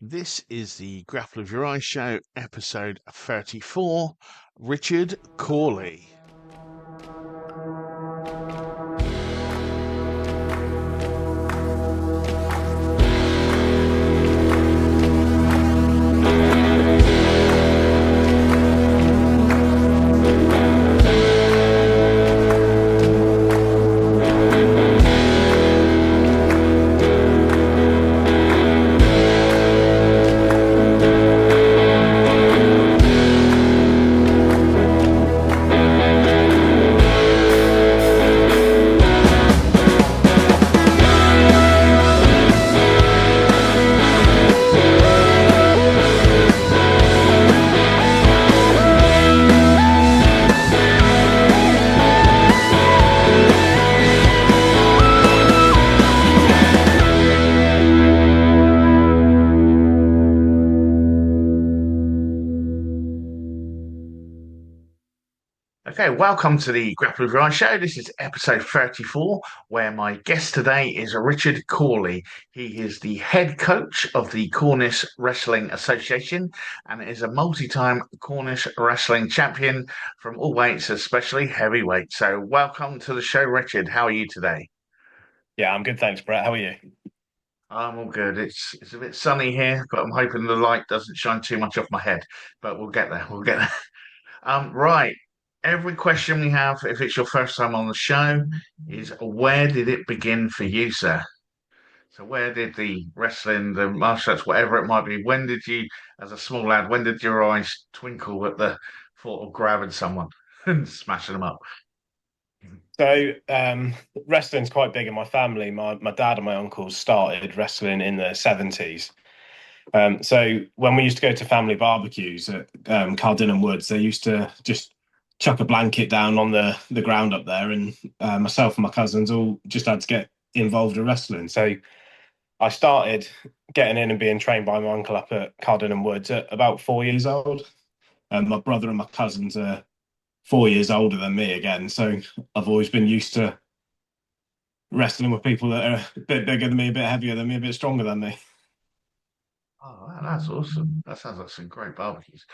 This is the Grapple of Your Eye show, episode 34. Richard Cawley. Okay, welcome to the Grapple of Your Eye show. This is episode 34, where my guest today is Richard Cawley. He is the head coach of the Cornish Wrestling Association and is a multi-time Cornish Wrestling Champion from all weights, especially heavyweight. So welcome to the show, Richard. How are you today? Yeah, I'm good, thanks, Brett. How are you? I'm all good. It's a bit sunny here, but I'm hoping the light doesn't shine too much off my head. But we'll get there. We'll get there. Right. Every question we have, if it's your first time on the show, is where did it begin for you, sir? So where did the wrestling, the martial arts, whatever it might be, when did you, as a small lad, when did your eyes twinkle at the thought of grabbing someone and smashing them up? So, wrestling's quite big in my family. My dad and my uncles started wrestling in the 70s. So when we used to go to family barbecues at Cardinham Woods, they used to just chuck a blanket down on the ground up there, and myself and my cousins all just had to get involved in wrestling. So I started getting in and being trained by my uncle up at Cardinham Woods at about 4 years old. And my brother and my cousins are 4 years older than me again. So I've always been used to wrestling with people that are a bit bigger than me, a bit heavier than me, a bit stronger than me. Oh, that's awesome. That sounds like some great barbecues.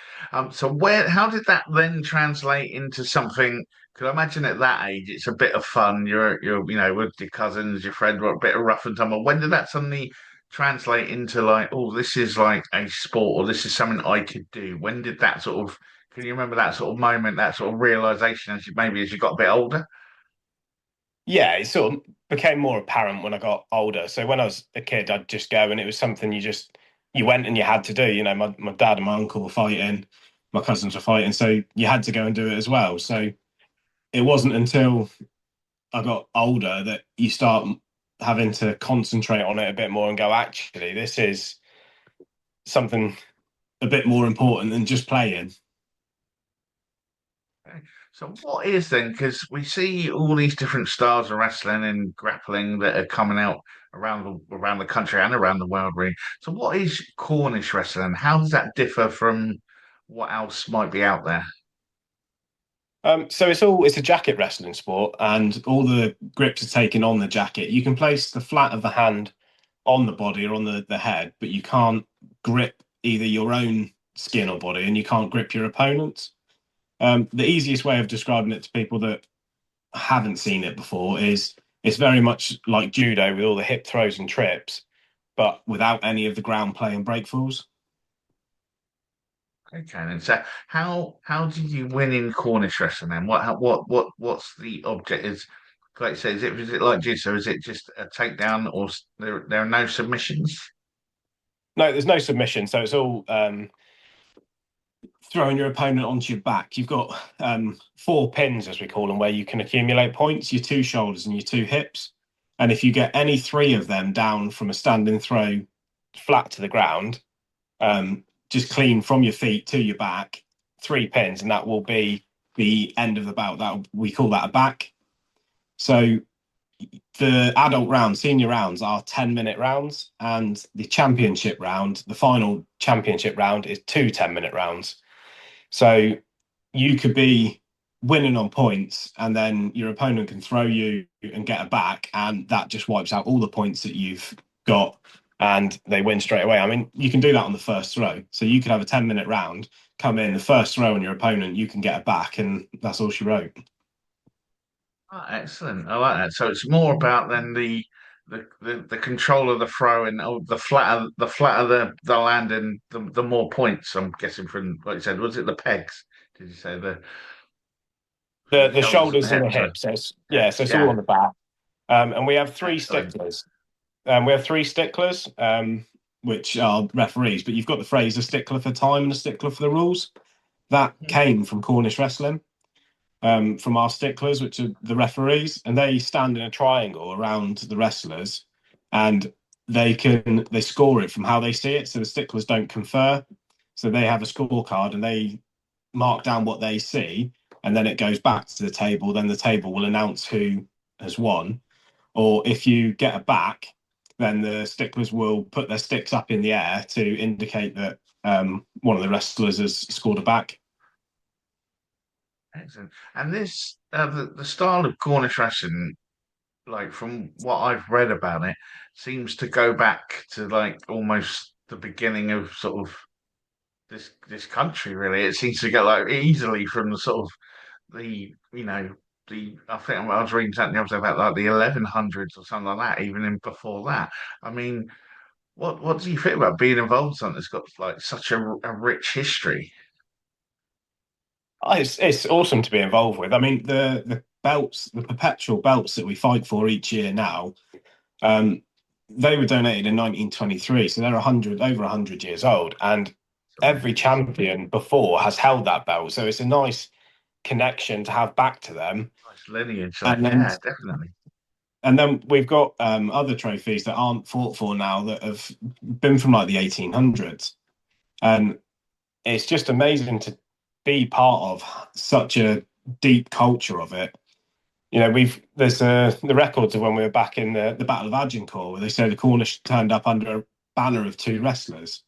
So how did that then translate into something? Because I imagine at that age, it's a bit of fun. You're with your cousins, your friends, were a bit of rough and tumble. When did that suddenly translate into like, oh, this is like a sport, or this is something I could do? When did that sort of? Can you remember that sort of moment, that sort of realization as you got a bit older? Yeah, it sort of became more apparent when I got older. So when I was a kid, I'd just go and it was something you went and you had to do. My dad and my uncle were fighting, my cousins were fighting, so you had to go and do it as well. So it wasn't until I got older that you start having to concentrate on it a bit more and go, actually, this is something a bit more important than just playing. Okay. So what is then? Because we see all these different styles of wrestling and grappling that are coming out around the country and around the world, really. So what is Cornish wrestling? How does that differ from what else might be out there? So it's a jacket wrestling sport, and all the grips are taken on the jacket. You can place the flat of the hand on the body or on the head, but you can't grip either your own skin or body, and you can't grip your opponent's. The easiest way of describing it to people that haven't seen it before is it's very much like judo with all the hip throws and trips, but without any of the ground play and breakfalls. Okay, and so how do you win in Cornish wrestling then? What's the object? Like I say, is it like jiu-jitsu? Is it just a takedown, or there are no submissions? No, there's no submission, so it's all throwing your opponent onto your back. You've got four pins, as we call them, where you can accumulate points, your two shoulders and your two hips. And if you get any three of them down from a standing throw flat to the ground, just clean from your feet to your back, three pins, and that will be the end of the bout. That we call that a back. So the adult rounds, senior rounds are 10-minute rounds, and the championship round, the final championship round, is two 10-minute rounds. So you could be winning on points, and then your opponent can throw you and get a back, and that just wipes out all the points that you've got. and they win straight away. I mean, you can do that on the first throw. So you could have a 10-minute round, come in, the first throw on your opponent, you can get it back, and that's all she wrote. Oh, excellent. I like that. So it's more about then the control of the throw and the flatter the landing, the more points. I'm guessing from what you said. Was it the pegs? Did you say the from the The shoulders and the shoulders and the hips? Sorry, hips. So hips. so it's all Yeah, on the back. And we have three excellent. sticklers. We have three sticklers, which are referees, but you've got the phrase a stickler for time and a stickler for the rules. That Mhm. came from Cornish wrestling, from our sticklers, which are the referees, and they stand in a triangle around the wrestlers, and they score it from how they see it. So the sticklers don't confer, so they have a scorecard and they mark down what they see, and then it goes back to the table. Then the table will announce who has won, or if you get a back, then the sticklers will put their sticks up in the air to indicate that one of the wrestlers has scored a back. Excellent. And this the style of Cornish wrestling, like from what I've read about it, seems to go back to like almost the beginning of sort of this country. Really, it seems to get like easily from the sort of the the I think I was reading something the other day about like the 1100s or something like that, even in before that. I mean, what do you think about being involved in something that's got like such a rich history? Oh, it's awesome to be involved with. I mean, the belts, the perpetual belts that we fight for each year now, um, they were donated in 1923, so they're 100 over 100 years old, and It's every amazing. champion before has held that belt. So it's a nice connection to have back to them. Nice lineage, like And then yeah, definitely. we've got other trophies that aren't fought for now that have been from like the 1800s. And it's just amazing to be part of such a deep culture of it. You know, there's the records of when we were back in the Battle of Agincourt, where they say the Cornish turned up under a banner of two wrestlers,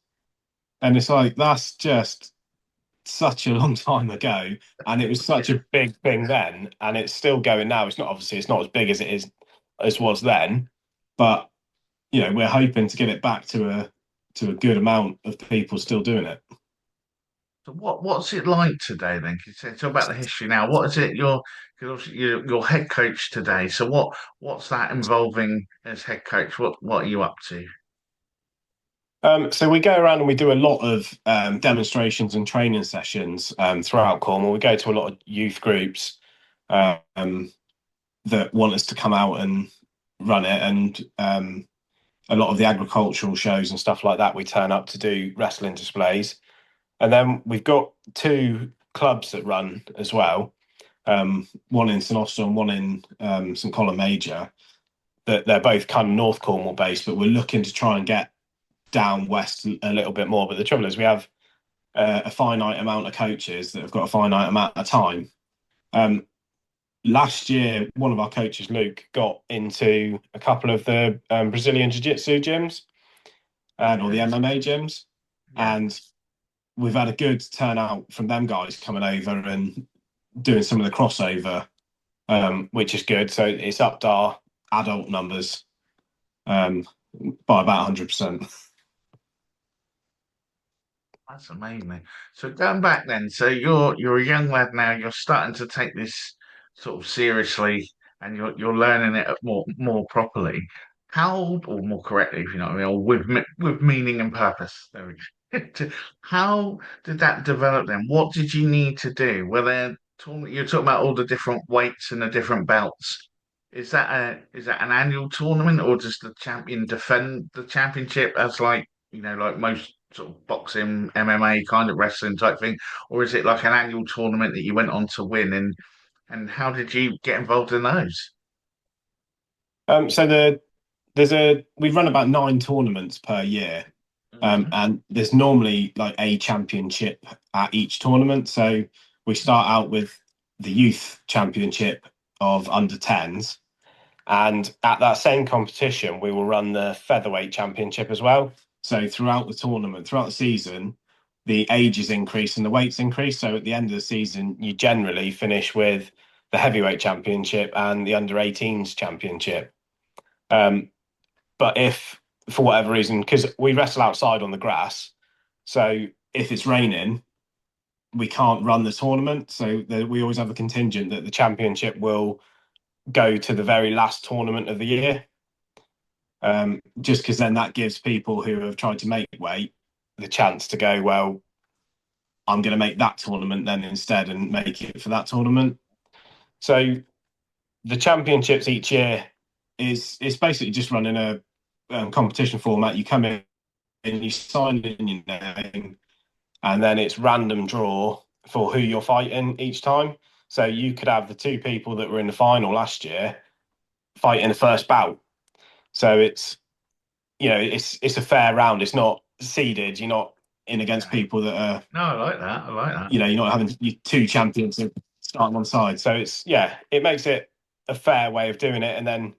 and it's like that's just such a long time ago, and it was such a big thing then, and it's still going now. It's not obviously it's not as big as it is as was then, but we're hoping to get it back to a good amount of people still doing it. So what's it like today then? Can you talk about the history now? What is it? Because obviously you're head coach today. So what's that involving as head coach? What are you up to? So we go around and we do a lot of demonstrations and training sessions throughout Cornwall. We go to a lot of youth groups um, that want us to come out and run it, and a lot of the agricultural shows and stuff like that. We turn up to do wrestling displays, and then we've got two clubs that run as well. One in St Austell and one in St Colin Major. That they're both kind of North Cornwall based, but we're looking to try and get down west a little bit more. But the trouble is, we have a finite amount of coaches that have got a finite amount of time. Um, Last year, one of our coaches, Luke, got into a couple of the Brazilian Jiu Jitsu gyms or the Okay. MMA gyms, Yeah. and we've had a good turnout from them guys coming over and doing some of the crossover, which is good. So it's upped our adult numbers um, by about 100%. That's amazing. So going back then, so you're a young lad now. You're starting to take this sort of seriously, and you're learning it more properly. How, or more correctly, if you know what I mean, or with meaning and purpose. There we go. How did that develop then? What did you need to do? You're talking about all the different weights and the different belts. Is that an annual tournament, or does the champion defend the championship as like like most sort of boxing, MMA kind of wrestling type thing, or is it like an annual tournament that you went on to win? And how did you get involved in those? So there's we run about 9 tournaments per year, Hmm. and there's normally like a championship at each tournament. So we start out with the youth championship of under 10s, and at that same competition, we will run the featherweight championship as well. So throughout the tournament, throughout the season, the ages increase and the weights increase. So at the end of the season, you generally finish with the heavyweight championship and the under 18s championship. Um, but if for whatever reason, because we wrestle outside on the grass. So if it's raining, we can't run the tournament. So we always have a contingent that the championship will go to the very last tournament of the year. Just because then that gives people who have tried to make weight the chance to go, well, I'm going to make that tournament then instead and make it for that tournament. So the championships each year is basically just running a competition format. You come in and you sign in your name, and then it's random draw for who you're fighting each time. So you could have the two people that were in the final last year fight in the first bout. So it's a fair round. It's not seeded. You're not in against Yeah. people that are, No, I like that. I like that. you're not having you two champions starting on side. So it makes it a fair way of doing it. And then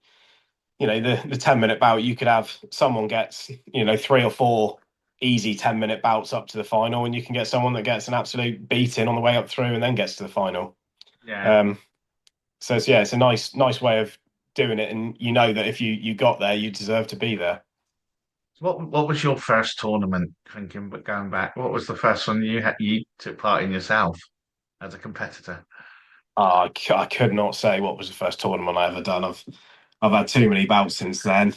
the 10-minute bout, you could have someone gets three or four easy 10-minute bouts up to the final, and you can get someone that gets an absolute beating on the way up through and then gets to the final. Yeah. Um, so it's a nice way of doing it, and you know that if you got there, you deserve to be there. What was your first tournament? Thinking, but going back, what was the first one you took part in yourself as a competitor? I could not say what was the first tournament I ever done. I've had too many bouts since then.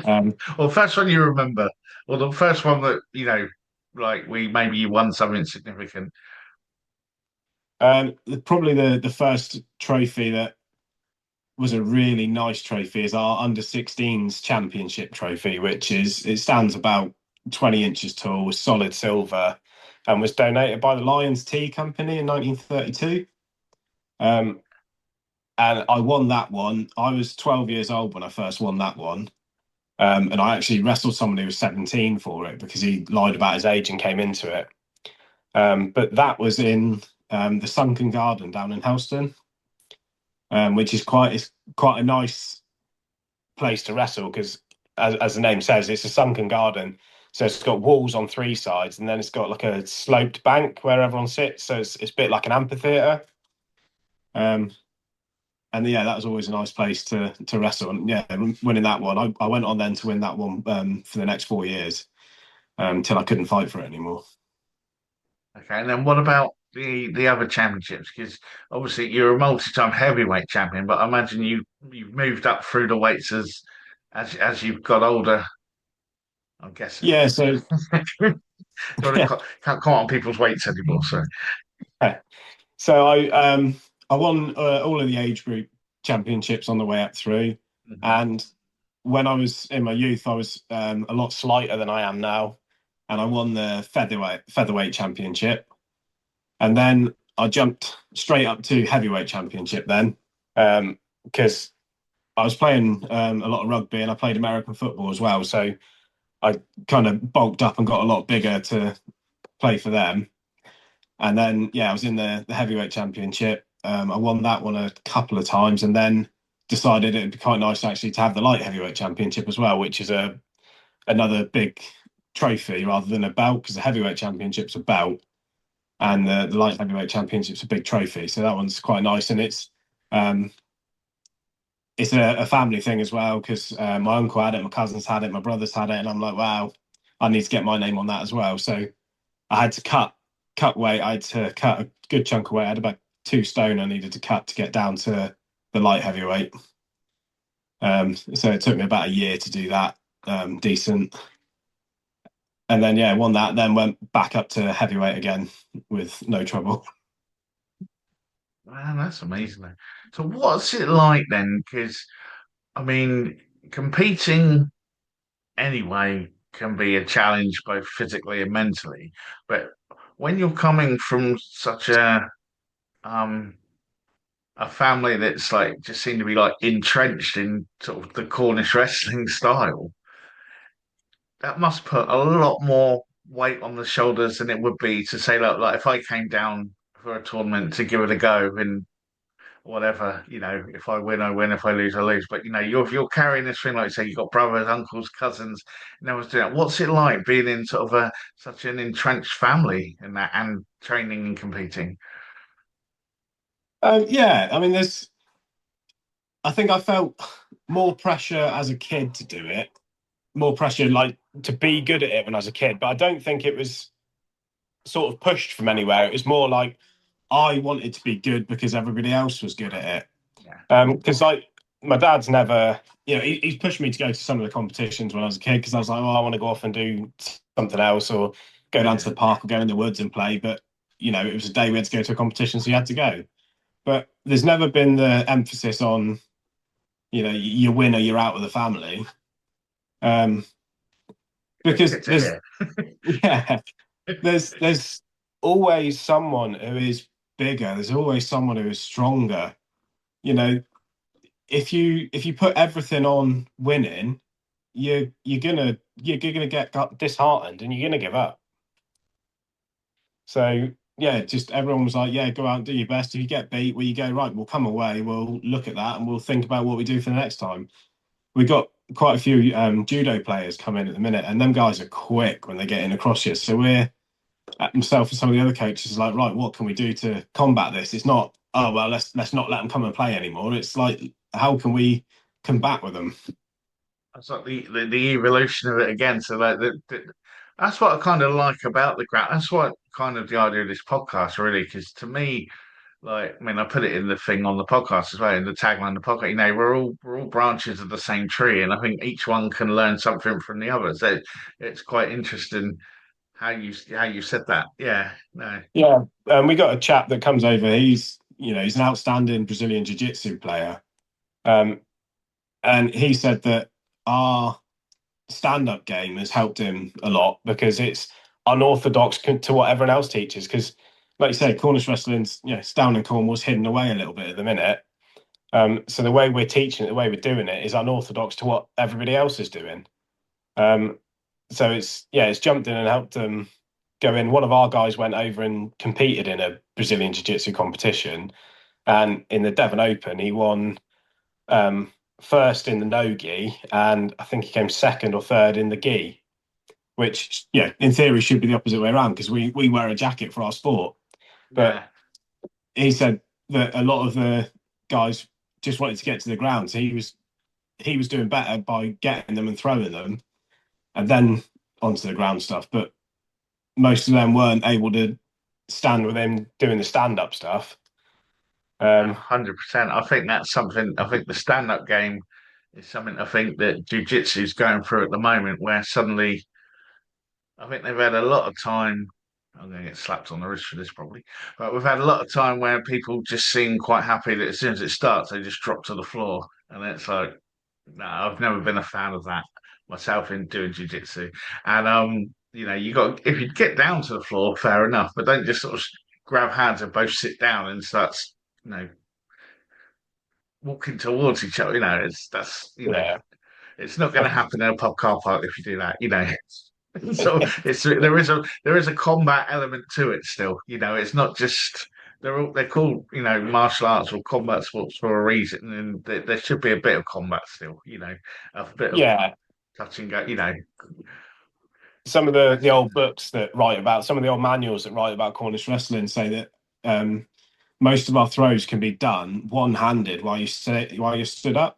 Um, Well, first one you remember, or the first one that like we maybe you won something significant. um, Probably the first trophy that was a really nice trophy is our under 16s championship trophy, which it stands about 20 inches tall, was solid silver, and was donated by the Lions Tea Company in 1932. Um, and I won that one. I was 12 years old when I first won that one. And I actually wrestled someone who was 17 for it because he lied about his age and came into it. But that was in the Sunken Garden down in Helston, which is quite a nice place to wrestle because, as the name says, it's a sunken garden. So it's got walls on three sides, and then it's got like a sloped bank where everyone sits. So it's a bit like an amphitheater. Um, and yeah, that was always a nice place to wrestle. And yeah, winning that one, I went on then to win that one for the next 4 years until I couldn't fight for it anymore. Okay, and then what about the other championships? Because obviously you're a multi-time heavyweight champion, but I imagine you've moved up through the weights as you've got older. I'm guessing. Yeah, so yeah, Can't comment on people's weights anymore. So. so I won all of the age group championships on the way up through, Mhm. and when I was in my youth, I was a lot slighter than I am now, and I won the featherweight championship, and then I jumped straight up to heavyweight championship then, because I was playing a lot of rugby and I played American football as well, so I kind of bulked up and got a lot bigger to play for them. And then, yeah, I was in the heavyweight championship. I won that one a couple of times, and then decided it'd be quite nice actually to have the light heavyweight championship as well, which is another big trophy rather than a belt, because the heavyweight championship's a belt and the light heavyweight championship's a big trophy. So that one's quite nice, and um, it's a family thing as well because my uncle had it, my cousins had it, my brothers had it, and I'm like, wow, I need to get my name on that as well. So I had to cut weight. I had to cut a good chunk of weight. I had about 2 stone I needed to cut to get down to the light heavyweight. So it took me about a year to do that decent. And then yeah, won that. Then went back up to heavyweight again with no trouble. Man, that's amazing. So what's it like then? Because I mean, competing anyway can be a challenge both physically and mentally. But when you're coming from such um a family that's like just seem to be like entrenched in sort of the Cornish wrestling style, that must put a lot more weight on the shoulders than it would be to say, like if I came down for a tournament to give it a go and whatever, if I win, I win. If I lose, I lose. But you're carrying this thing, like you say, you've got brothers, uncles, cousins, and everyone's doing that. What's it like being in sort of a such an entrenched family and that and training and competing? Yeah, I mean, I think I felt more pressure as a kid to do it more pressure like to be good at it when I was a kid, but I don't think it was sort of pushed from anywhere. It was more like I wanted to be good because everybody else was good at it. Yeah. Because like my dad's never, he's pushed me to go to some of the competitions when I was a kid because I was like, oh, I want to go off and do something else or go down to Yeah. the park or go in the woods and play. But it was a day we had to go to a competition, so you had to go. But there's never been the emphasis on, you win or you're out with the family. Um, It's because good to hear. yeah, there's always someone who is bigger. There's always someone who is stronger. You know, if you put everything on winning, you're gonna get disheartened and you're gonna give up. So yeah, just everyone was like, yeah, go out and do your best. If you get beat, well, you go right. We'll come away. We'll look at that and we'll think about what we do for the next time. We got quite a few judo players come in at the minute, and them guys are quick when they get in across you. So we're myself and some of the other coaches are like, right, what can we do to combat this? It's not, oh well, let's not let them come and play anymore. It's like, how can we combat with them? It's like the evolution of it again. So like that's what I kind of like about the ground. That's what kind of the idea of this podcast really, because to me, like, I mean, I put it in the thing on the podcast as well, in the tagline of the podcast. We're all branches of the same tree, and I think each one can learn something from the other. So it's quite interesting how you said that. Yeah, no, Yeah, we got a chap that comes over. He's an outstanding Brazilian jiu-jitsu player, um, and he said that our stand-up game has helped him a lot because it's unorthodox to what everyone else teaches. Because, like you say, Cornish wrestling's it's down in Cornwall's hidden away a little bit at the minute. So the way we're teaching it, the way we're doing it, is unorthodox to what everybody else is doing. Um, so it's jumped in and helped them go in. One of our guys went over and competed in a Brazilian Jiu-Jitsu competition, and in the Devon Open, he won first in the no gi, and I think he came second or third in the gi, which in theory should be the opposite way around because we wear a jacket for our sport. But yeah, he said that a lot of the guys just wanted to get to the ground, so he was doing better by getting them and throwing them, and then onto the ground stuff. But most of them weren't able to stand with him doing the stand-up stuff. Um, 100%. I think that's something. I think the stand-up game is something I think that jiu-jitsu is going through at the moment, where suddenly I think they've had a lot of time. I'm going to get slapped on the wrist for this probably, but we've had a lot of time where people just seem quite happy that as soon as it starts, they just drop to the floor, and it's like, no, I've never been a fan of that myself in doing jiu-jitsu. And you got if you get down to the floor, fair enough, but don't just sort of grab hands and both sit down and start, you know, walking towards each other. yeah, It's not going to happen in a pub car park if you do that. So there is a combat element to it still. It's not just they're called martial arts or combat sports for a reason, and there should be a bit of combat still. A bit of yeah. touch and go. Some of the old books that write about some of the old manuals that write about Cornish wrestling say that most of our throws can be done one-handed while you stood up.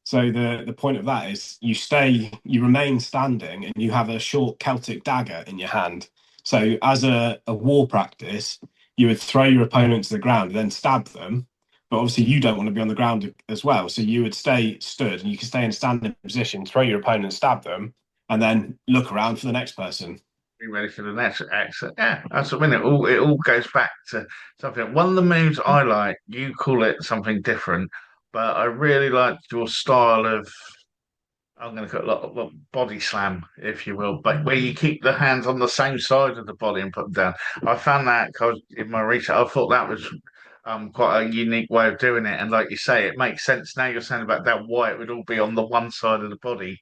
So the point of that is you remain standing, and you have a short Celtic dagger in your hand. So as a war practice, you would throw your opponent to the ground and then stab them. But obviously you don't want to be on the ground as well. So you would stay stood and you can stay in a standing position, throw your opponent, stab them, and then look around for the next person. Be ready for the next exit. Yeah, that's what I mean. It all goes back to something. One of the moves I like, you call it something different, but I really liked your style of. I'm going to put a lot of body slam, if you will, but where you keep the hands on the same side of the body and put them down. I found that because in my research, I thought that was quite a unique way of doing it. And like you say, it makes sense now. You're saying about that why it would all be on the one side of the body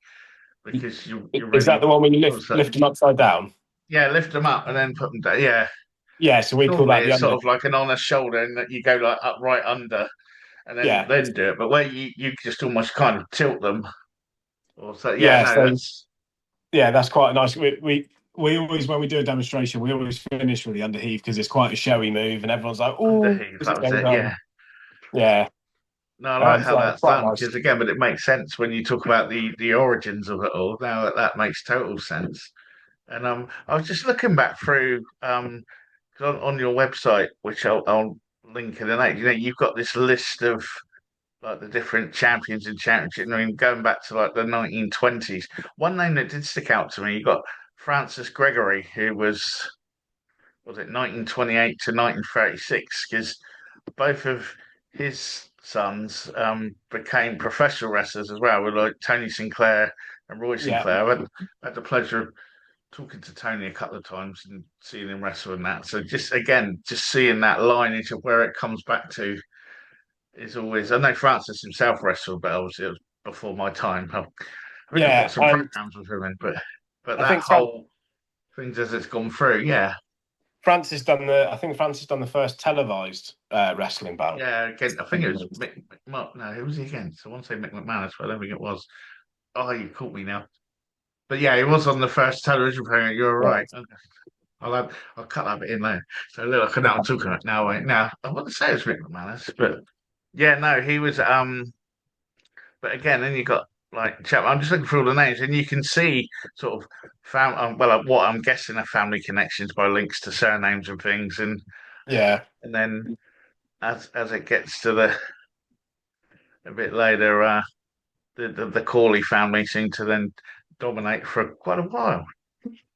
because you're Is that really. the one when you Oh, lift them upside down? yeah, lift them up and then put them down. Yeah, Yeah, so we call normally that the it's sort under. of like an on a shoulder, and that you go like up right under, and then Yeah, then do it. But where you just almost kind of tilt them, or so yeah, yeah. no, So that's yeah, that's quite nice. We always when we do a demonstration, we always finish with the underheave because it's quite a showy move, and everyone's like, "Oh, underheave. as That it was goes it. on." Yeah, Yeah, No, I like how So that's quite done nice. because again, but it makes sense when you talk about the origins of it all. Now that makes total sense. And I was just looking back through 'cause on your website, which I'll link in a note. You know, you've got this list of like the different champions and championship. I mean, going back to like the 1920s. One name that did stick out to me, you got Francis Gregory, who was it 1928 to 1936, because both of his sons became professional wrestlers as well, with like Tony Sinclair and Roy Yeah, Sinclair. I had the pleasure of talking to Tony a couple of times and seeing him wrestle and that. So just again, just seeing that lineage of where it comes back to is always. I know Francis himself wrestled, but obviously it was before my time. I think I've got yeah. some programs with him in, but I that think whole things as it's gone through, yeah. Francis done the. I think Francis done the first televised wrestling bout. Yeah, again, I think it was Mark. No, who was he against? I want to say Mick McManus, but I don't think it was. Oh, you caught me now. But yeah, he was on the first television program. You're Yeah, right. Okay. I'll cut that bit in there. So look, I know I'm talking about now. Wait, now I want to say it's Mick McManus, but yeah, no, he was. But again, then you got like chap. I'm just looking through all the names, and you can see sort of what I'm guessing are family connections by links to surnames and things, yeah, and then as it gets to the a bit later, the Cawley family seem to then dominate for quite a while.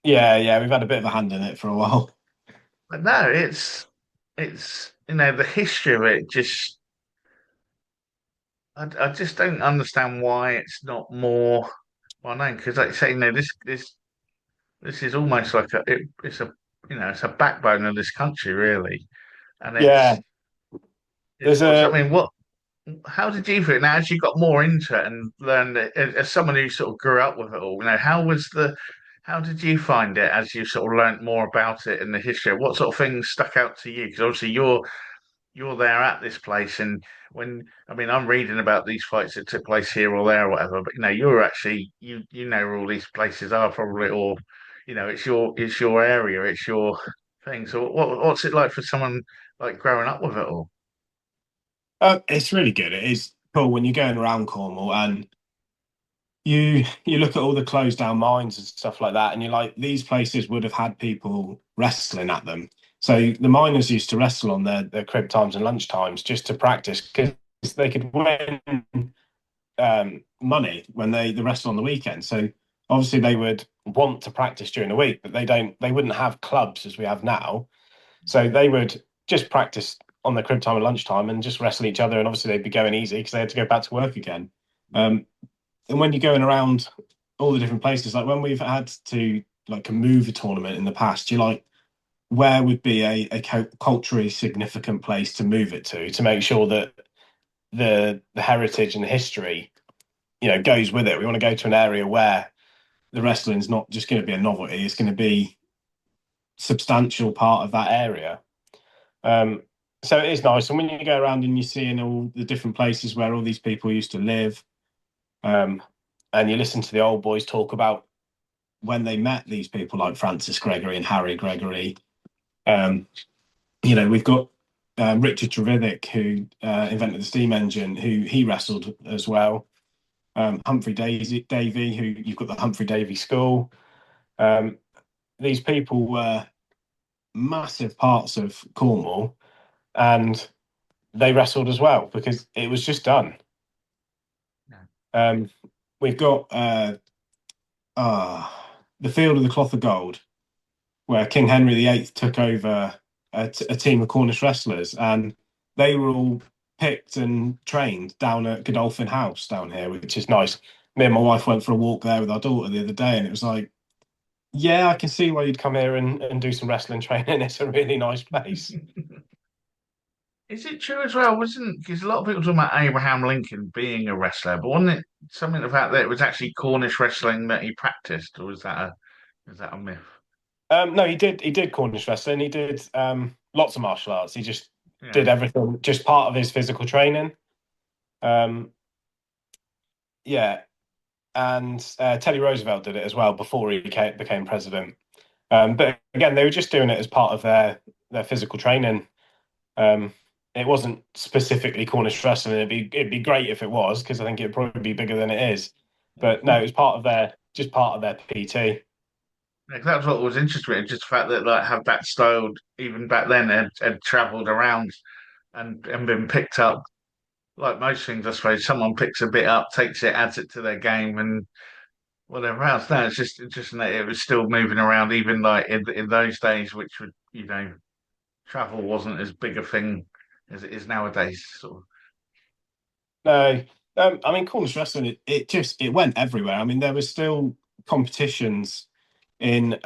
yeah, yeah. We've had a bit of a hand in it for a while. But no, it's the history of it. Just I just don't understand why it's not more well known. Because like you say, this is almost like it's a it's a backbone of this country really, and Yeah, it's there's what's I a mean what. How did you feel now as you got more into it and learned it as someone who sort of grew up with it all? How did you find it as you sort of learned more about it in the history? What sort of things stuck out to you? Because obviously you're there at this place, and when I mean I'm reading about these fights that took place here or there or whatever, but you're actually you know where all these places are probably, or it's your area, it's your thing. So what's it like for someone like growing up with it all? it's really good. It is cool when you're going around Cornwall and you look at all the closed down mines and stuff like that, and you're like, these places would have had people wrestling at them. So the miners used to wrestle on their crib times and lunch times just to practice because they could win money when they wrestle on the weekend. So obviously they would want to practice during the week, but they wouldn't have clubs as we have now. So they would just practice on their crib time and lunchtime and just wrestle each other. And obviously they'd be going easy because they had to go back to work again. Um, and when you're going around all the different places, like when we've had to like move a tournament in the past, you're like, where would be a culturally significant place to move it to make sure that the heritage and the history, goes with it. We want to go to an area where the wrestling's not just going to be a novelty; it's going to be substantial part of that area. Um, so it is nice, and when you go around and you're seeing all the different places where all these people used to live, um, and you listen to the old boys talk about when they met these people like Francis Gregory and Harry Gregory. Um, we've got Richard Trevithick, who invented the steam engine, who he wrestled as well. Humphrey Davy, who you've got the Humphrey Davy School. Um, these people were massive parts of Cornwall, and they wrestled as well because it was just done. Um, we've got the Field of the Cloth of Gold, where King Henry VIII took over a team of Cornish wrestlers, and they were all picked and trained down at Godolphin House down here, which is nice. Me and my wife went for a walk there with our daughter the other day, and it was like, yeah, I can see why you'd come here and do some wrestling training. It's a really nice place. Is it true as well? Wasn't because a lot of people talk about Abraham Lincoln being a wrestler, but wasn't it something about that it was actually Cornish wrestling that he practiced, or was that a myth? No, he did Cornish wrestling. He did lots of martial arts. He just did Yeah. everything, just part of his physical training. Um, yeah, and Teddy Roosevelt did it as well before he became president. But again, they were just doing it as part of their physical training. Um, it wasn't specifically Cornish wrestling. It'd be great if it was, because I think it'd probably be bigger than it is. But no, it was part of their PT. Yeah, that's what was interesting. Just the fact that like have that style even back then had travelled around and been picked up. Like most things, I suppose someone picks a bit up, takes it, adds it to their game, and whatever else. No, it's just that it was still moving around, even like in those days, which would travel wasn't as big a thing as it is nowadays. Sort of. No, I mean Cornish wrestling, it went everywhere. I mean, there was still competitions in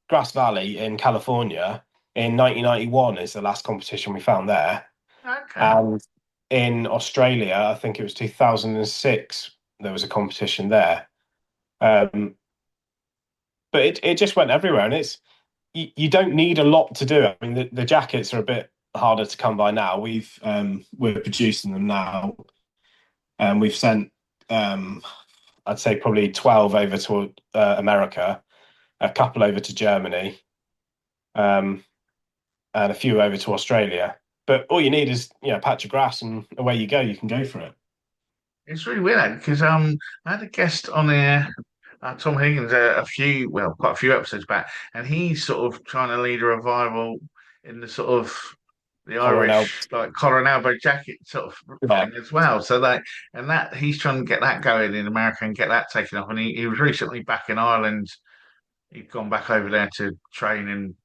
Grass Valley in California in 1991 is the last competition we found there. Okay. And in Australia, I think it was 2006, there was a competition there. Um, but it just went everywhere, and you don't need a lot to do it. I mean, the jackets are a bit harder to come by now. We're producing them now, and we've sent I'd say probably 12 over to America, a couple over to Germany, um, and a few over to Australia. But all you need is a patch of grass, and away you go. You can go for it. It's really weird because I had a guest on there, Tom Higgins, quite a few episodes back, and he's sort of trying to lead a revival in the sort of the Collar and elbow. Irish like collar and elbow jacket sort of Yeah, thing as well. So that he's trying to get that going in America and get that taken off. And he was recently back in Ireland. He'd gone back over there to train and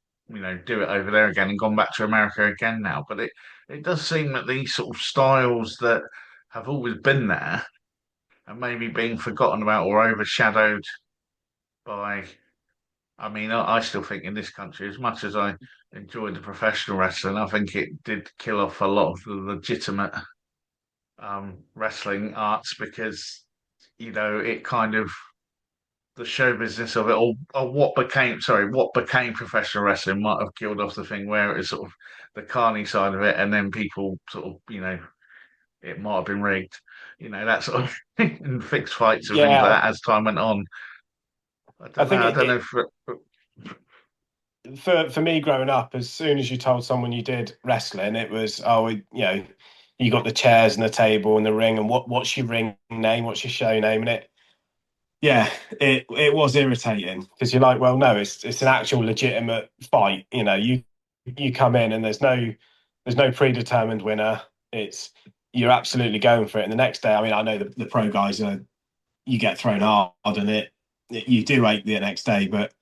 do it over there again, and gone back to America again now. But it does seem that these sort of styles that have always been there and maybe being forgotten about or overshadowed by. I mean, I still think in this country, as much as I enjoyed the professional wrestling, I think it did kill off a lot of the legitimate wrestling arts because it kind of the show business of it, or what became professional wrestling might have killed off the thing where it was sort of the carny side of it, and then people sort of it might have been rigged, that sort of and fixed fights and things like yeah. that as time went on. I I don't know. think I don't know if for me growing up, as soon as you told someone you did wrestling, it was you got the chairs and the table and the ring, and what's your ring name, what's your show name, and yeah, it was irritating because you're like, well, no, it's an actual legitimate fight. You come in and there's no predetermined winner. It's You're absolutely going for it. And the next day, I mean, I know the pro guys are you get thrown hard and you do ache the next day, but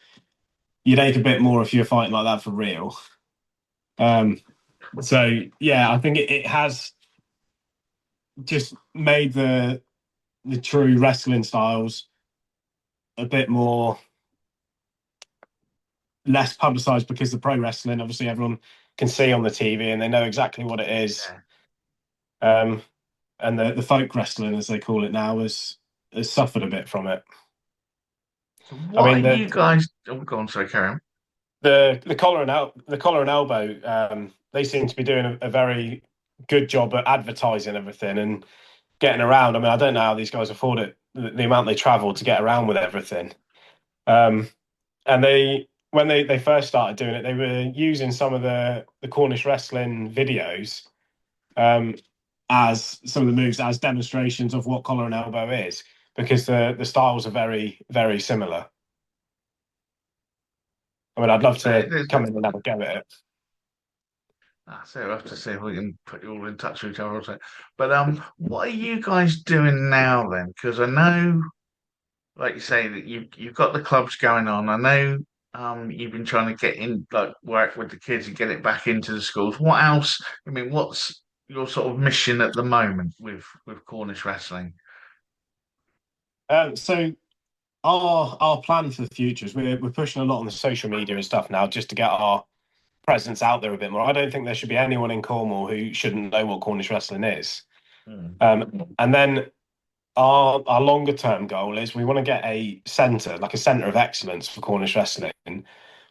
you'd ache a bit more if you're fighting like that for real. Um, so yeah, I think it has just made the true wrestling styles a bit more less publicized because the pro wrestling, obviously, everyone can see on the TV and they know exactly what it is. yeah. Um, and the folk wrestling, as they call it now, has suffered a bit from it. So I what are mean, you guys? Oh, go on, sorry, carry on. the collar and elbow, they seem to be doing a very good job at advertising everything and getting around. I mean, I don't know how these guys afford it, the amount they travel to get around with everything. Um, and when they first started doing it, they were using some of the Cornish wrestling videos um, as some of the moves as demonstrations of what collar and elbow is, because the styles are very, very similar. I mean, I'd love to come in and have a go at it. So we'll have to see if we can put you all in touch with each other. Also. But what are you guys doing now then? Because I know, like you say, that you've got the clubs going on. I know you've been trying to get in, like work with the kids and get it back into the schools. What else? I mean, what's your sort of mission at the moment with Cornish wrestling? So our plan for the future is we're pushing a lot on the social media and stuff now just to get our presence out there a bit more. I don't think there should be anyone in Cornwall who shouldn't know what Cornish wrestling is. Hmm. And then our longer term goal is we want to get a centre, like a centre of excellence for Cornish wrestling,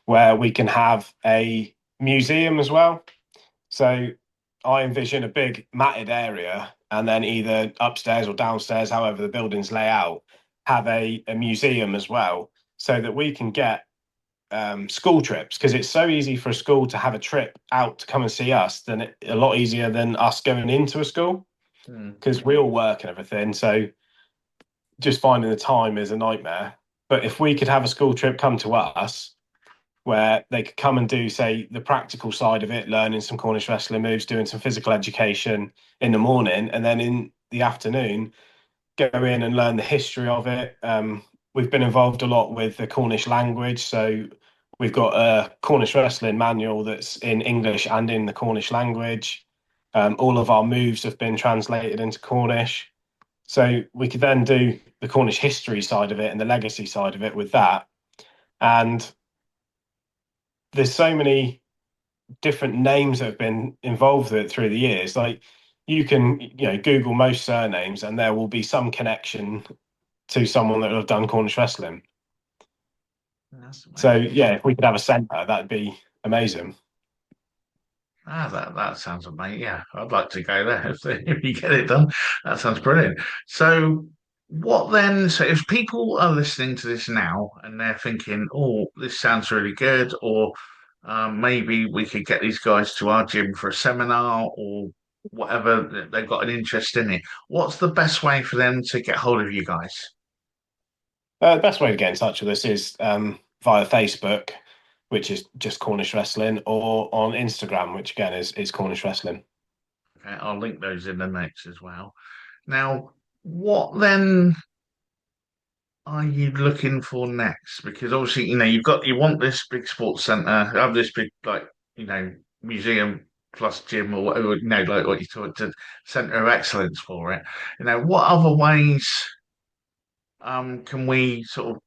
where we can have a museum as well. So I envision a big matted area, and then either upstairs or downstairs, however the buildings lay out, have a museum as well, so that we can get school trips, because it's so easy for a school to have a trip out to come and see us, a lot easier than us going into a school, Hmm. because we all work and everything. So just finding the time is a nightmare. But if we could have a school trip come to us, where they could come and do, say, the practical side of it, learning some Cornish wrestling moves, doing some physical education in the morning, and then in the afternoon, go in and learn the history of it. We've been involved a lot with the Cornish language. So we've got a Cornish wrestling manual that's in English and in the Cornish language. All of our moves have been translated into Cornish. So we could then do the Cornish history side of it and the legacy side of it with that. And there's so many different names that have been involved with it through the years. Like you can, Google most surnames and there will be some connection to someone that will have done Cornish wrestling. That's So amazing. yeah, if we could have a centre, that'd be amazing. That sounds amazing. Yeah, I'd like to go there if you get it done. That sounds brilliant. So, what then? So, if people are listening to this now and they're thinking, "Oh, this sounds really good," or maybe we could get these guys to our gym for a seminar or whatever, they've got an interest in it. What's the best way for them to get hold of you guys? The best way to get in touch with us is via Facebook, which is just Cornish Wrestling, or on Instagram, which again is Cornish Wrestling. Okay, I'll link those in the notes as well. Now, what then are you looking for next? Because obviously, you want this big sports center, have this big you know, museum plus gym or whatever, like what you talked to center of excellence for it. What other ways can we sort of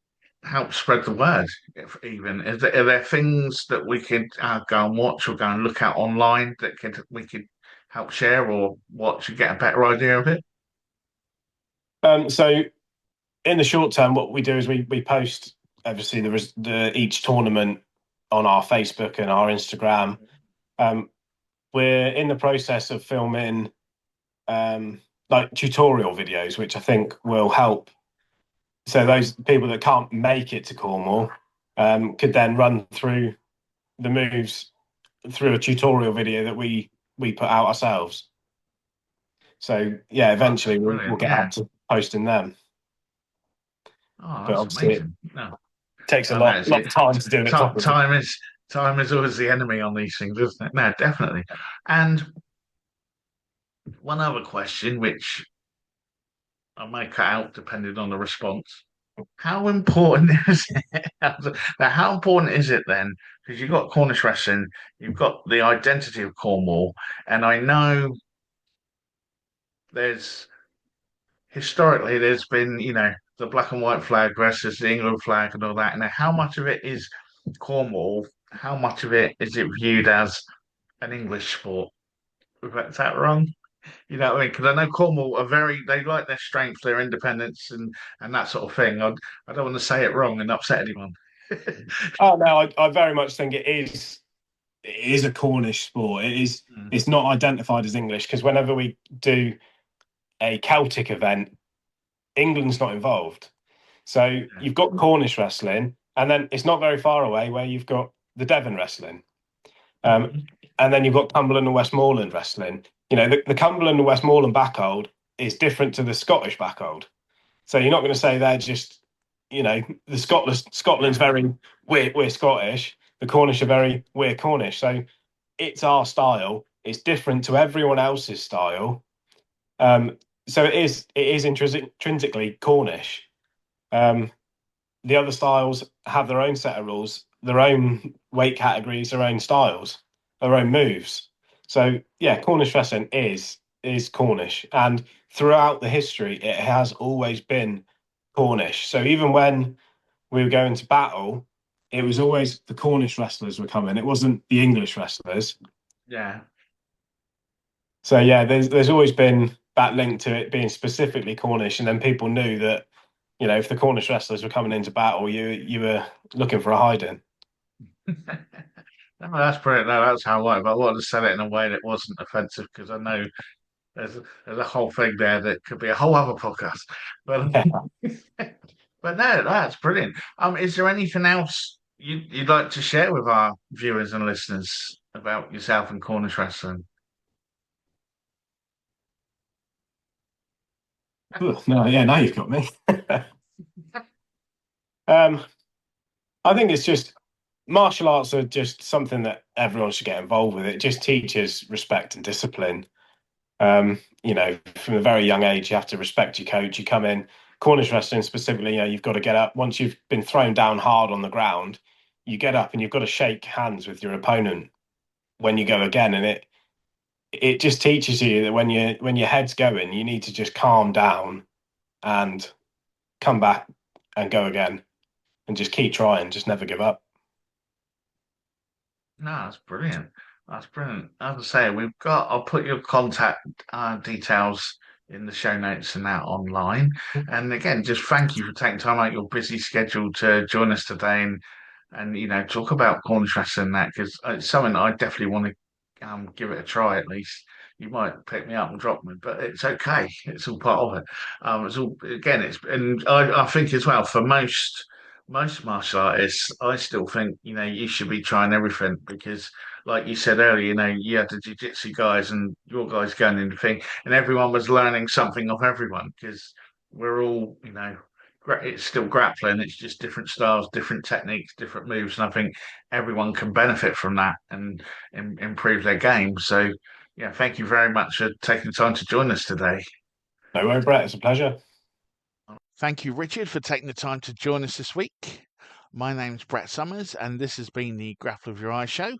help spread the word? If even are there things that we could go and watch or go and look at online that could we could help share or watch and get a better idea of it? So in the short term, what we do is we post obviously the each tournament on our Facebook and our Instagram. Um, we're in the process of filming like tutorial videos, which I think will help. So those people that can't make it to Cornwall could then run through the moves through a tutorial video that we put out ourselves. So yeah, Oh, eventually that's we'll brilliant. get Yeah. out to posting them. Oh, But that's obviously it amazing. No. takes a I know lot of time to do it properly. time is always the enemy on these things, isn't it? No, definitely. And one other question, which I may cut out depending on the response. How important is it? Now, how important is it then? Because you've got Cornish wrestling, you've got the identity of Cornwall, and I know there's historically there's been, the black and white flag versus the England flag and all that. Now, how much of it is Cornwall? How much of it is it viewed as an English sport? Is that wrong? You know what I mean? Because I know Cornwall are they like their strength, their independence, and that sort of thing. I don't want to say it wrong and upset anyone. Oh no, I very much think it is a Cornish sport. Mm, It's not identified as English because whenever we do a Celtic event, England's not involved. So yeah. you've got Cornish wrestling, and then it's not very far away where you've got the Devon wrestling. Um, Mhm. and then you've got Cumberland and Westmoreland wrestling. The Cumberland and Westmoreland backhold is different to the Scottish backhold. So you're not going to say they're just, the Scotland's Yeah. very we're Scottish. The Cornish are very we're Cornish. So it's our style. It's different to everyone else's style. Um, so it is intrinsically Cornish. Um, the other styles have their own set of rules, their own weight categories, their own styles, their own moves. So yeah, Cornish wrestling is Cornish, and throughout the history, it has always been Cornish. So even when we were going to battle, it was always the Cornish wrestlers were coming. It wasn't the English wrestlers. Yeah. So yeah, there's always been that link to it being specifically Cornish, and then people knew that if the Cornish wrestlers were coming into battle, you were looking for a hiding. No, that's brilliant. No, that's how I like it. But I wanted to say it in a way that wasn't offensive because I know there's a whole thing there that could be a whole other podcast. But Yeah. but no, that's brilliant. Is there anything else? you'd like to share with our viewers and listeners about yourself and Cornish wrestling? No, yeah, now you've got me. um, I think it's just martial arts are just something that everyone should get involved with. It just teaches respect and discipline. From a very young age, you have to respect your coach. You come in, Cornish wrestling specifically, you've got to get up. Once you've been thrown down hard on the ground, you get up and you've got to shake hands with your opponent when you go again. And it just teaches you that when your head's going, you need to just calm down and come back and go again and just keep trying, just never give up. No, that's brilliant. That's brilliant. As I say, I'll put your contact details in the show notes and that online. And again, just thank you for taking time out of your busy schedule to join us today and talk about Cornish wrestling and that because it's something I definitely want to give it a try at least. You might pick me up and drop me, but it's okay. It's all part of it. It's all again. And I think as well for most martial artists, I still think you should be trying everything because, like you said earlier, you had the jiu-jitsu guys and your guys going in the thing, and everyone was learning something of everyone because we're all it's still grappling. It's just different styles, different techniques, different moves, and I think everyone can benefit from that and improve their game. So, yeah, thank you very much for taking the time to join us today. No way, Brett. It's a pleasure. Thank you, Richard, for taking the time to join us this week. My name's Brett Summers, and this has been the Grapple of Your Eye show.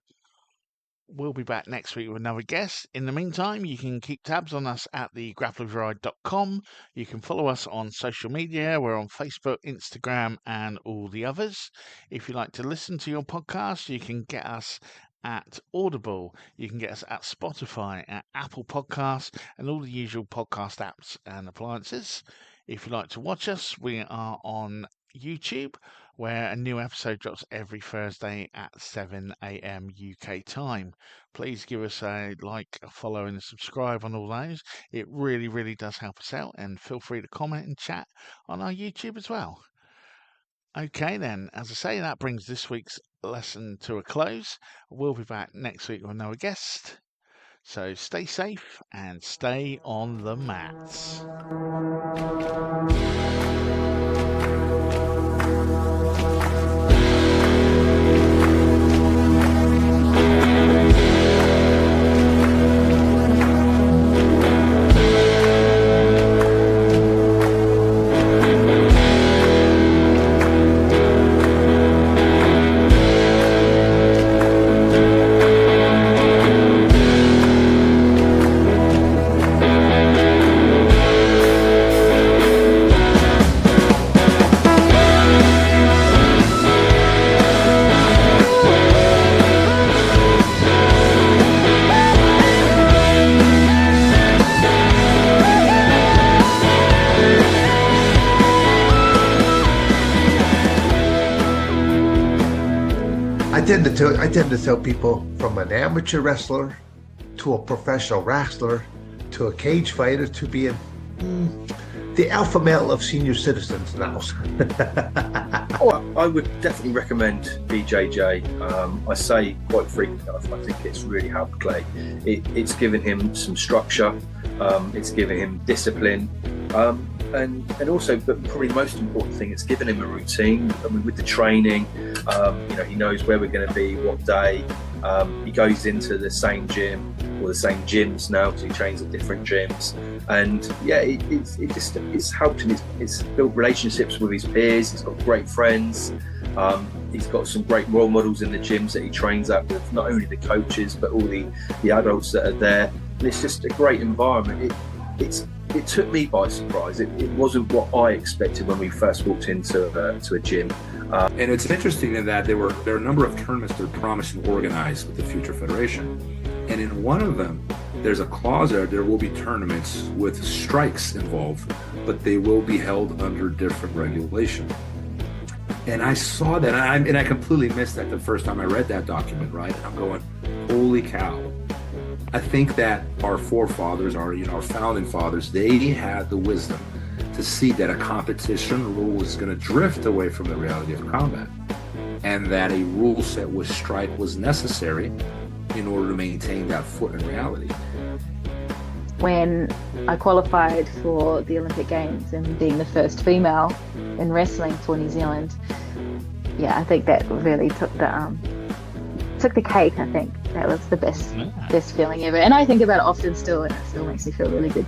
We'll be back next week with another guest. In the meantime, you can keep tabs on us at the grappleofyoureye.com. You can follow us on social media. We're on Facebook, Instagram, and all the others. If you like to listen to your podcast, you can get us at Audible. You can get us at Spotify, at Apple Podcasts, and all the usual podcast apps and appliances. If you like to watch us, we are on YouTube, where a new episode drops every Thursday at 7 a.m. UK time. Please give us a like, a follow, and a subscribe on all those. It really, really does help us out, and feel free to comment and chat on our YouTube as well. Okay, then, as I say, that brings this week's lesson to a close. We'll be back next week with another guest. So stay safe and stay on the mats. I tend to tell people from an amateur wrestler to a professional wrestler to a cage fighter to being the alpha male of senior citizens now. I would definitely recommend BJJ. I say quite frequently, I think it's really helped Clay. It's given him some structure, it's given him discipline, and also, but probably the most important thing, it's given him a routine. I mean, with the training, he knows where we're going to be, what day. He goes into the same gym or the same gyms now because he trains at different gyms, and yeah, it's helped him. It's built relationships with his peers. He's got great friends. He's got some great role models in the gyms that he trains at with not only the coaches but all the adults that are there. And it's just a great environment. It took me by surprise. It wasn't what I expected when we first walked into a gym. And it's interesting in that there are a number of tournaments that are promised and organized with the Future Federation. And in one of them, there's a clause there will be tournaments with strikes involved, but they will be held under different regulation. And I saw that, and I completely missed that the first time I read that document, right? And I'm going, holy cow. I think that our forefathers, our founding fathers, they had the wisdom to see that a competition rule was going to drift away from the reality of combat. and that a rule set with strike was necessary in order to maintain that foot in reality. When I qualified for the Olympic Games and being the first female in wrestling for New Zealand, yeah, I think that really took the cake. I think that was the best feeling ever, and I think about it often still, and it still makes me feel really good.